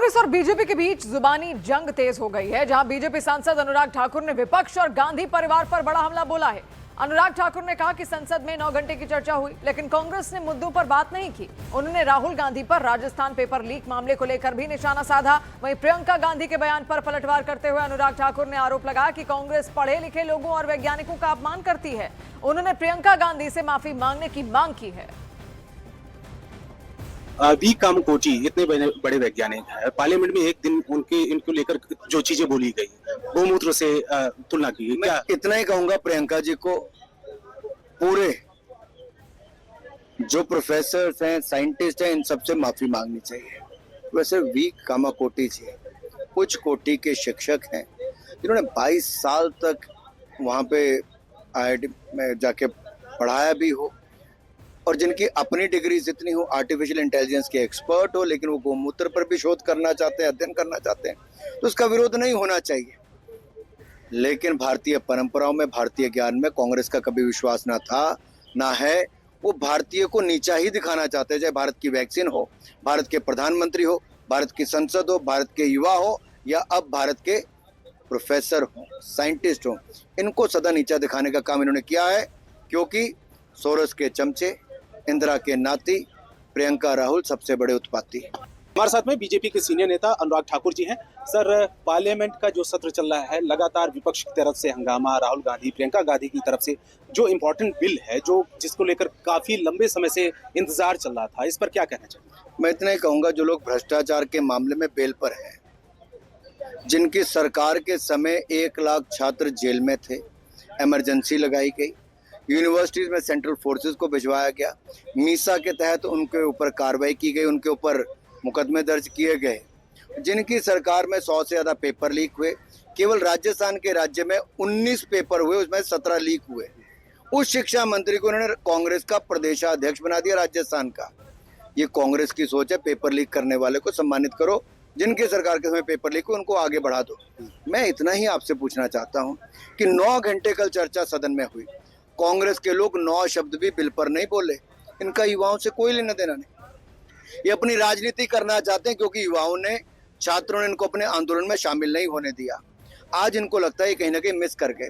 कांग्रेस और बीजेपी के बीच जुबानी जंग तेज हो गई है, जहां बीजेपी सांसद अनुराग ठाकुर ने विपक्ष और गांधी परिवार पर बड़ा हमला बोला है। अनुराग ठाकुर ने कहा कि संसद में 9 घंटे की चर्चा हुई, लेकिन कांग्रेस ने मुद्दों पर बात नहीं की। उन्होंने राहुल गांधी पर राजस्थान पेपर लीक मामले को लेकर भी निशाना साधा। वहीं प्रियंका गांधी के बयान पर पलटवार करते हुए अनुराग ठाकुर ने आरोप लगाया कि कांग्रेस पढ़े लिखे लोगों और वैज्ञानिकों का अपमान करती है। उन्होंने प्रियंका गांधी से माफी मांगने की मांग की है। वी कामकोटी इतने बड़े वैज्ञानिक हैं, पार्लियामेंट में एक दिन इनको लेकर जो चीजें बोली गई, गोमूत्र से तुलना की गई। क्या इतना ही कहूंगा, प्रियंका जी को पूरे जो प्रोफेसर हैं, साइंटिस्ट हैं, इन सबसे माफी मांगनी चाहिए। वैसे वी कामाकोटी जी कुछ कोटि के शिक्षक हैं जिन्होंने 22 साल तक वहां पे IIT में जाके पढ़ाया भी हो और जिनकी अपनी डिग्री जितनी हो, आर्टिफिशियल इंटेलिजेंस के एक्सपर्ट हो, लेकिन वो गोमूत्र पर भी शोध करना चाहते हैं, अध्ययन करना चाहते हैं, तो उसका विरोध नहीं होना चाहिए। लेकिन भारतीय परंपराओं में, भारतीय ज्ञान में कांग्रेस का कभी विश्वास ना था, ना है। वो भारतीय को नीचा ही दिखाना चाहते हैं, चाहे भारत की वैक्सीन हो, भारत के प्रधानमंत्री हो, भारत की संसद हो, भारत के युवा हो, या अब भारत के प्रोफेसर हो, साइंटिस्ट हो, इनको सदा नीचा दिखाने का काम इन्होंने किया है। क्योंकि सोरस के चमचे, इंदिरा के नाती, प्रियंका राहुल सबसे बड़े उत्पाती। हमारे साथ में बीजेपी के सीनियर नेता अनुराग ठाकुर जी हैं। सर, पार्लियामेंट का जो सत्र चल रहा है, लगातार विपक्ष की तरफ से हंगामा, राहुल गांधी, प्रियंका गांधी की तरफ से जो इम्पोर्टेंट बिल है, जो जिसको लेकर काफी लंबे समय से इंतजार चल रहा था, इस पर क्या कहना चाहिए? मैं इतना ही कहूंगा, जो लोग भ्रष्टाचार के मामले में बेल पर हैं, जिनकी सरकार के समय 1 लाख छात्र जेल में थे, इमरजेंसी लगाई गई, यूनिवर्सिटीज में सेंट्रल फोर्सेस को भिजवाया गया, मीसा के तहत उनके ऊपर कार्रवाई की गई, उनके ऊपर मुकदमे दर्ज किए गए, जिनकी सरकार में 100 से ज्यादा पेपर लीक हुए, केवल राजस्थान के राज्य में 19 पेपर हुए, उसमें 17 लीक हुए। उस शिक्षा मंत्री को उन्होंने कांग्रेस का प्रदेशाध्यक्ष बना दिया राजस्थान का। ये कांग्रेस की सोच है, पेपर लीक करने वाले को सम्मानित करो, जिनकी सरकार के समय पेपर लीक हुए उनको आगे बढ़ा दो। मैं इतना ही आपसे पूछना चाहता हूँ कि 9 घंटे कल चर्चा सदन में हुई, कांग्रेस के लोग 9 शब्द भी बिल पर नहीं बोले। इनका युवाओं से कोई लेना देना नहीं, ये अपनी राजनीति करना चाहते हैं, क्योंकि युवाओं ने, छात्रों ने इनको अपने आंदोलन में शामिल नहीं होने दिया। आज इनको लगता है कहीं ना कहीं मिस कर गए।